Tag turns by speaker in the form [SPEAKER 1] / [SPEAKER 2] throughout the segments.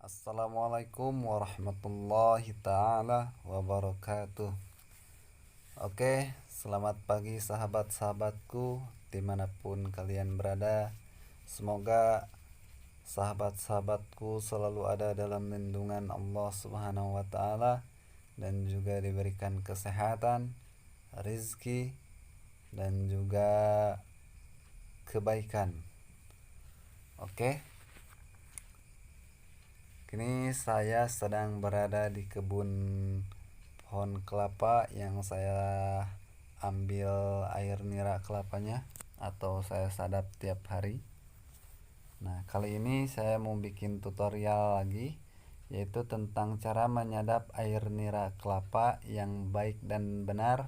[SPEAKER 1] Assalamualaikum warahmatullahi taala wabarakatuh. Oke, selamat pagi sahabat-sahabatku dimanapun kalian berada. Semoga sahabat-sahabatku selalu ada dalam lindungan Allah Subhanahu wa taala dan juga diberikan kesehatan, rizki, dan juga kebaikan. Oke. Kini saya sedang berada di kebun pohon kelapa yang saya ambil air nira kelapanya atau saya sadap tiap hari. Nah, kali ini saya mau bikin tutorial lagi, yaitu tentang cara menyadap air nira kelapa yang baik dan benar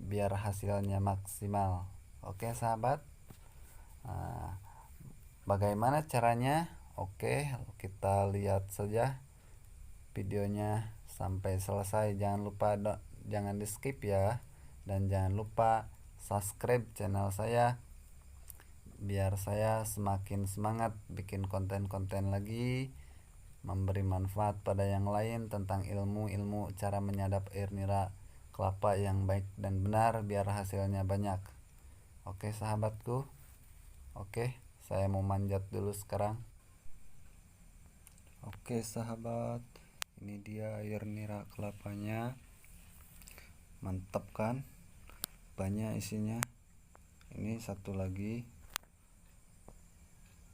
[SPEAKER 1] biar hasilnya maksimal. Oke sahabat, nah, bagaimana caranya? Oke, kita lihat saja videonya sampai selesai. Jangan di skip ya, dan jangan lupa subscribe channel saya biar saya semakin semangat bikin konten-konten lagi, memberi manfaat pada yang lain tentang ilmu-ilmu cara menyadap air nira kelapa yang baik dan benar biar hasilnya banyak. Oke sahabatku, oke, saya mau manjat dulu sekarang. Oke sahabat, ini dia air nira kelapanya. Mantap kan? Banyak isinya. Ini satu lagi.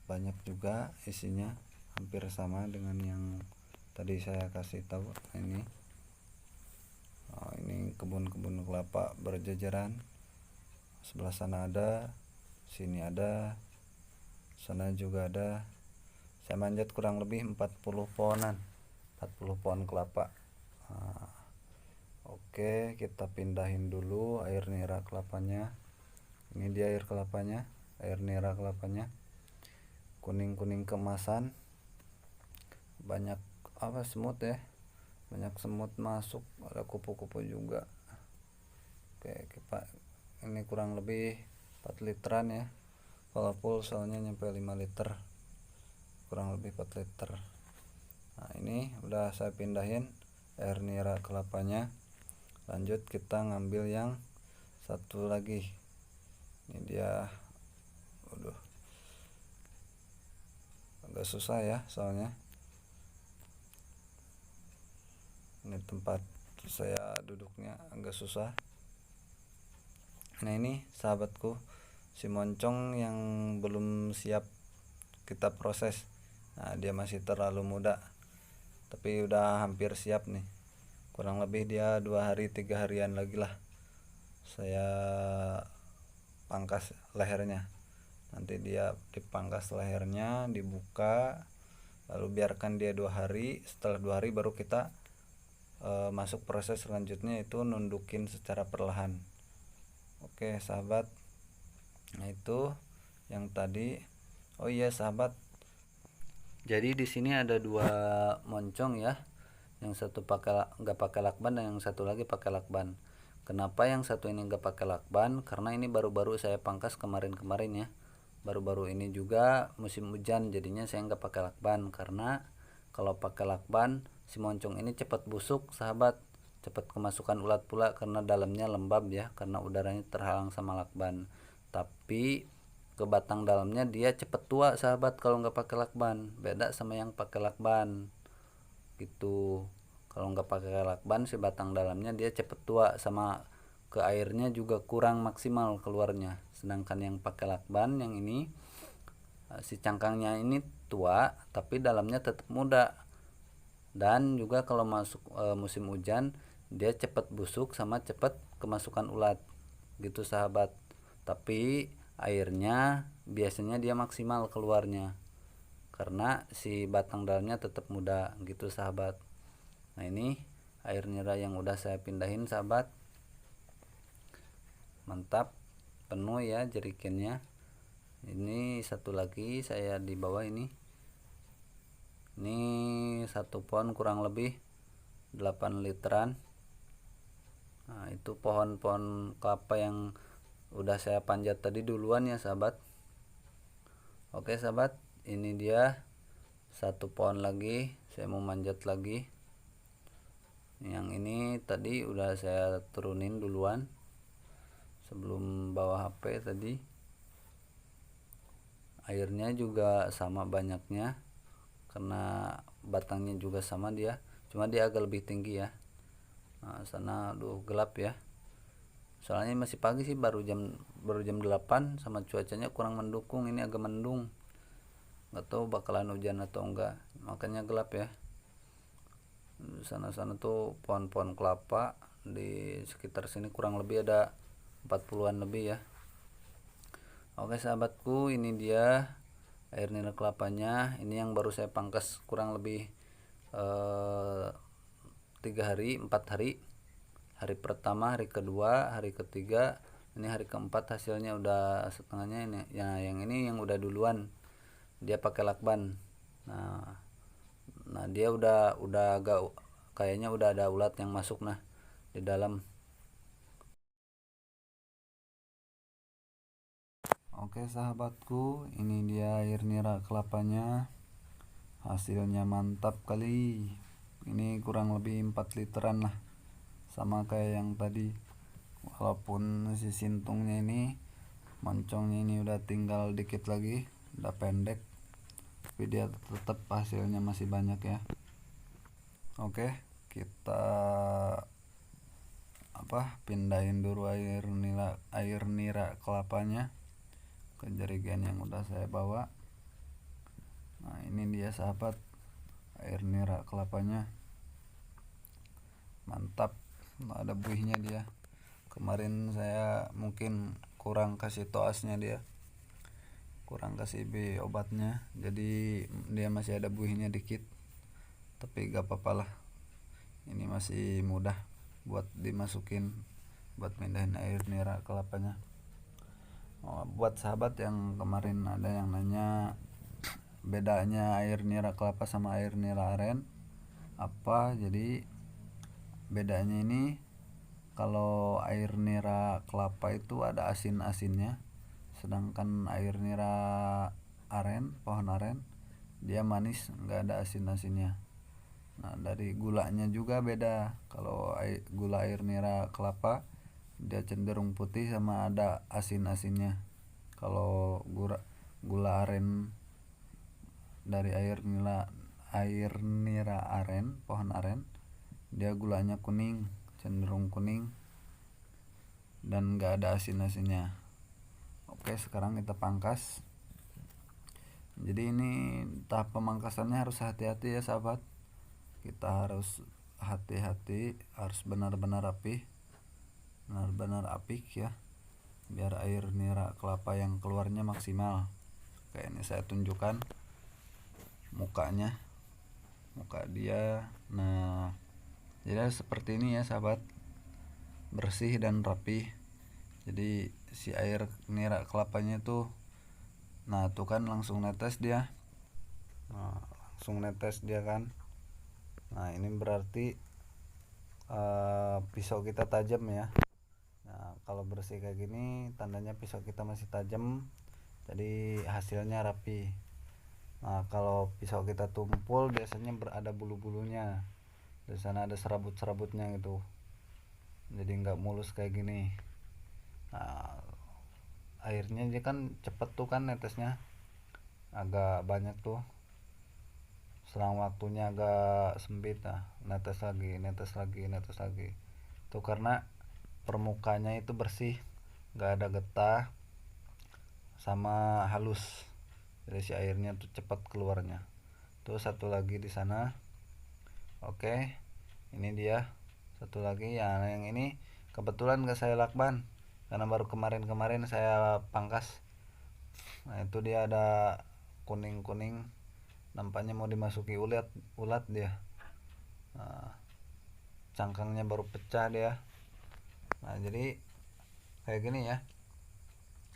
[SPEAKER 1] Banyak juga isinya, hampir sama dengan yang tadi saya kasih tahu. Ini kebun-kebun kelapa berjajaran. Sebelah sana ada, sini ada, sana juga ada. Saya manjat kurang lebih 40 pohonan, 40 pohon kelapa. Oke, kita pindahin dulu air nira kelapanya. Ini dia air kelapanya, air nira kelapanya. Kuning-kuning kemasan. Banyak semut ya. Banyak semut masuk, ada kupu-kupu juga. Oke, ini kurang lebih 4 literan ya. Kalau full soalnya nyampe 5 liter. Kurang lebih 4 liter. Nah, ini udah saya pindahin air nira kelapanya. Lanjut kita ngambil yang satu lagi. Ini dia. Agak susah ya soalnya. Ini tempat saya duduknya agak susah. Nah, ini sahabatku, si moncong yang belum siap kita proses. Nah, dia masih terlalu muda, tapi udah hampir siap nih. Kurang lebih dia 2 hari 3 harian lagi lah saya pangkas lehernya. Nanti dia dipangkas lehernya, dibuka, lalu biarkan dia 2 hari. Setelah 2 hari baru kita masuk proses selanjutnya, itu nundukin secara perlahan. Oke sahabat, nah itu yang tadi. Oh iya sahabat, jadi di sini ada 2 moncong ya. Yang satu nggak pakai lakban dan yang satu lagi pakai lakban. Kenapa yang satu ini nggak pakai lakban? Karena ini baru-baru saya pangkas kemarin-kemarin ya. Baru-baru ini juga musim hujan, jadinya saya nggak pakai lakban. Karena kalau pakai lakban, si moncong ini cepat busuk sahabat, cepat kemasukan ulat pula karena dalamnya lembab ya, karena udaranya terhalang sama lakban. Tapi ke batang dalamnya dia cepet tua sahabat kalau nggak pakai lakban. Beda sama yang pakai lakban gitu. Kalau nggak pakai lakban, si batang dalamnya dia cepet tua, sama ke airnya juga kurang maksimal keluarnya. Sedangkan yang pakai lakban yang ini, si cangkangnya ini tua tapi dalamnya tetap muda. Dan juga kalau masuk musim hujan, dia cepet busuk sama cepet kemasukan ulat gitu sahabat. Tapi airnya biasanya dia maksimal keluarnya karena si batang dalamnya tetap muda gitu sahabat. Nah, ini air nira yang udah saya pindahin sahabat. Mantap, penuh ya jerigennya. Ini satu lagi saya di bawah ini. Ini satu pohon kurang lebih 8 literan. Nah, itu pohon-pohon kelapa yang udah saya panjat tadi duluan ya sahabat. Oke sahabat, ini dia satu pohon lagi saya mau manjat lagi. Yang ini tadi udah saya turunin duluan sebelum bawa HP tadi. Airnya juga sama banyaknya karena batangnya juga sama dia, cuma dia agak lebih tinggi ya. Nah, sana aduh gelap ya, soalnya masih pagi sih, baru jam 8 sama cuacanya kurang mendukung, ini agak mendung, nggak tahu bakalan hujan atau enggak, makanya gelap ya. Sana-sana tuh pohon-pohon kelapa di sekitar sini kurang lebih ada 40-an lebih ya. Oke sahabatku, ini dia air nira kelapanya. Ini yang baru saya pangkas kurang lebih 4 hari. Hari pertama, hari kedua, hari ketiga, ini hari keempat hasilnya udah setengahnya ini ya. Yang ini yang udah duluan dia pakai lakban. Nah dia udah agak kayaknya udah ada ulat yang masuk nah di dalam. Oke sahabatku, ini dia air nira kelapanya. Hasilnya mantap kali. Ini kurang lebih 4 literan lah, sama kayak yang tadi. Walaupun si sintungnya ini, moncongnya ini udah tinggal dikit lagi, udah pendek, tapi dia tetap hasilnya masih banyak ya. Oke, kita pindahin dulu air nira kelapanya ke jerigen yang udah saya bawa. Nah ini dia sahabat, air nira kelapanya mantap, ada buihnya dia. Kemarin saya mungkin kurang kasih toasnya, dia kurang kasih obatnya, jadi dia masih ada buihnya dikit, tapi gak apa-apa lah, ini masih mudah buat dimasukin, buat pindahin air nira kelapanya. Buat sahabat yang kemarin ada yang nanya bedanya air nira kelapa sama air nira aren apa, jadi bedanya ini, kalau air nira kelapa itu ada asin-asinnya, sedangkan air nira aren, pohon aren, dia manis, nggak ada asin-asinnya. Nah dari gulanya juga beda, kalau gula air nira kelapa dia cenderung putih sama ada asin-asinnya. Kalau gula aren dari air nira aren, pohon aren, dia gulanya kuning, cenderung kuning, dan gak ada asin-asinnya. Oke, sekarang kita pangkas. Jadi ini tahap pemangkasannya harus hati-hati ya sahabat, kita harus hati-hati, harus benar-benar rapi, benar-benar apik ya, biar air nira kelapa yang keluarnya maksimal. Kayak ini saya tunjukkan mukanya, muka dia. Nah jadi seperti ini ya sahabat, bersih dan rapi. Jadi si air nira kelapanya tuh, nah tuh kan langsung netes dia, langsung netes dia kan. Nah ini berarti pisau kita tajam ya. Nah kalau bersih kayak gini tandanya pisau kita masih tajam, jadi hasilnya rapi. Nah kalau pisau kita tumpul biasanya ada bulu-bulunya, di sana ada serabut-serabutnya gitu, jadi nggak mulus kayak gini. Nah airnya dia kan cepet tuh kan netesnya, agak banyak tuh, selang waktunya agak sempit. Nah netes lagi, netes lagi, netes lagi, itu karena permukanya itu bersih, nggak ada getah sama halus, jadi si airnya tuh cepat keluarnya. Tuh satu lagi di sana. Oke, ini dia satu lagi ya, yang ini kebetulan gak saya lakban karena baru kemarin saya pangkas. Nah itu dia ada kuning-kuning, nampaknya mau dimasuki ulat dia. Nah, cangkangnya baru pecah dia. Nah jadi kayak gini ya,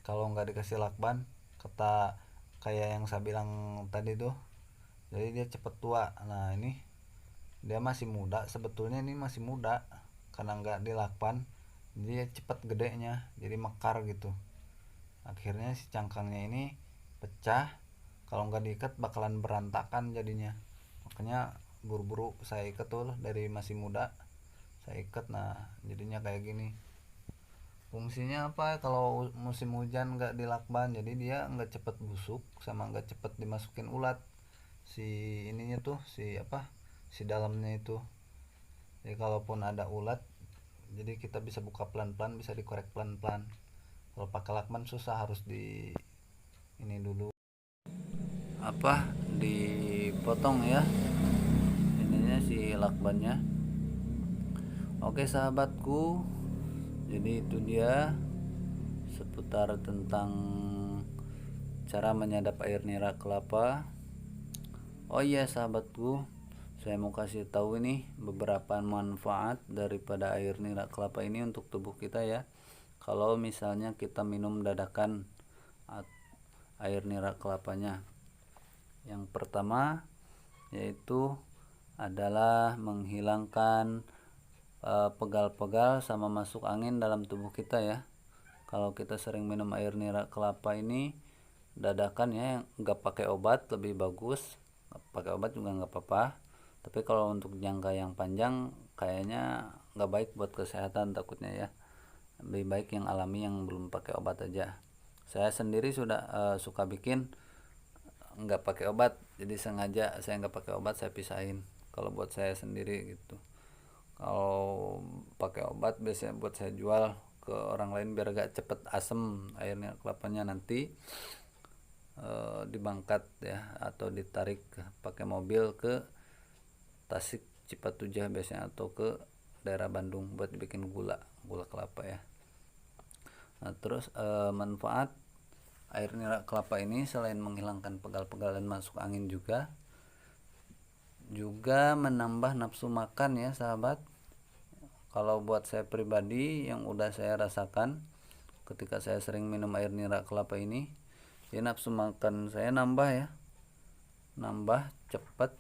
[SPEAKER 1] kalau nggak dikasih lakban, kata kayak yang saya bilang tadi tuh, jadi dia cepet tua. Nah ini dia masih muda, sebetulnya ini masih muda, karena nggak dilakban dia cepet gedenya, jadi mekar gitu. Akhirnya si cangkangnya ini pecah kalau nggak diikat bakalan berantakan jadinya. Makanya buru-buru saya ikat tuh dari masih muda, saya ikat. Nah jadinya kayak gini. Fungsinya apa? Kalau musim hujan nggak dilakban, jadi dia nggak cepet busuk sama nggak cepet dimasukin ulat si ininya tuh, si apa, si dalamnya itu. Jadi kalaupun ada ulat, jadi kita bisa buka pelan-pelan, bisa dikorek pelan-pelan. Kalau pakai lakban susah, harus di ini dulu apa, dipotong ya ininya si lakbannya. Oke sahabatku, jadi itu dia seputar tentang cara menyadap air nira kelapa. Oh iya sahabatku, saya mau kasih tahu ini beberapa manfaat daripada air nira kelapa ini untuk tubuh kita ya. Kalau misalnya kita minum dadakan air nira kelapanya, yang pertama yaitu adalah menghilangkan pegal-pegal sama masuk angin dalam tubuh kita ya. Kalau kita sering minum air nira kelapa ini dadakan ya, nggak pakai obat lebih bagus. Pakai obat juga nggak apa-apa, tapi kalau untuk jangka yang panjang kayaknya nggak baik buat kesehatan takutnya ya. Lebih baik yang alami yang belum pakai obat aja. Saya sendiri sudah suka bikin nggak pakai obat, jadi sengaja saya nggak pakai obat, saya pisahin kalau buat saya sendiri gitu. Kalau pakai obat biasanya buat saya jual ke orang lain biar gak cepet asem airnya kelapanya, nanti dibangkat ya atau ditarik pakai mobil ke Tasik Cipatujah biasanya, atau ke daerah Bandung buat bikin gula kelapa ya. Nah, terus manfaat air nira kelapa ini selain menghilangkan pegal-pegal dan masuk angin juga menambah nafsu makan ya sahabat. Kalau buat saya pribadi yang udah saya rasakan ketika saya sering minum air nira kelapa ini, ya nafsu makan saya nambah ya, nambah cepet.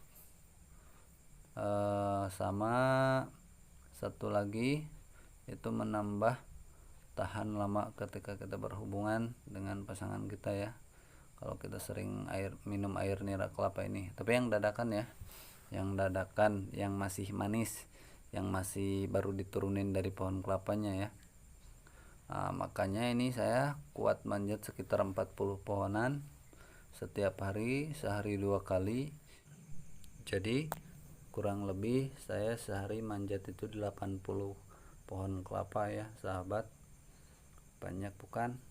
[SPEAKER 1] Sama satu lagi itu menambah tahan lama ketika kita berhubungan dengan pasangan kita ya, kalau kita sering minum air nira kelapa ini. Tapi yang dadakan ya, yang dadakan yang masih manis, yang masih baru diturunin dari pohon kelapanya ya. Makanya ini saya kuat manjat sekitar 40 pohonan setiap hari, sehari 2 kali. Jadi kurang lebih saya sehari manjat itu 80 pohon kelapa ya sahabat. Banyak bukan?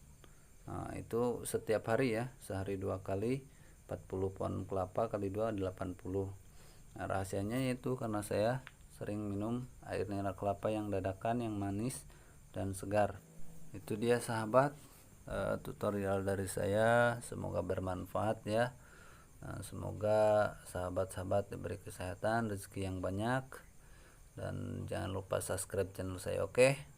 [SPEAKER 1] Itu setiap hari ya, sehari 2 kali, 40 pohon kelapa kali 2 80. Rahasianya yaitu karena saya sering minum air nira kelapa yang dadakan, yang manis dan segar. Itu dia sahabat, tutorial dari saya, semoga bermanfaat ya. Semoga sahabat-sahabat diberi kesehatan, rezeki yang banyak, dan jangan lupa subscribe channel saya. Oke.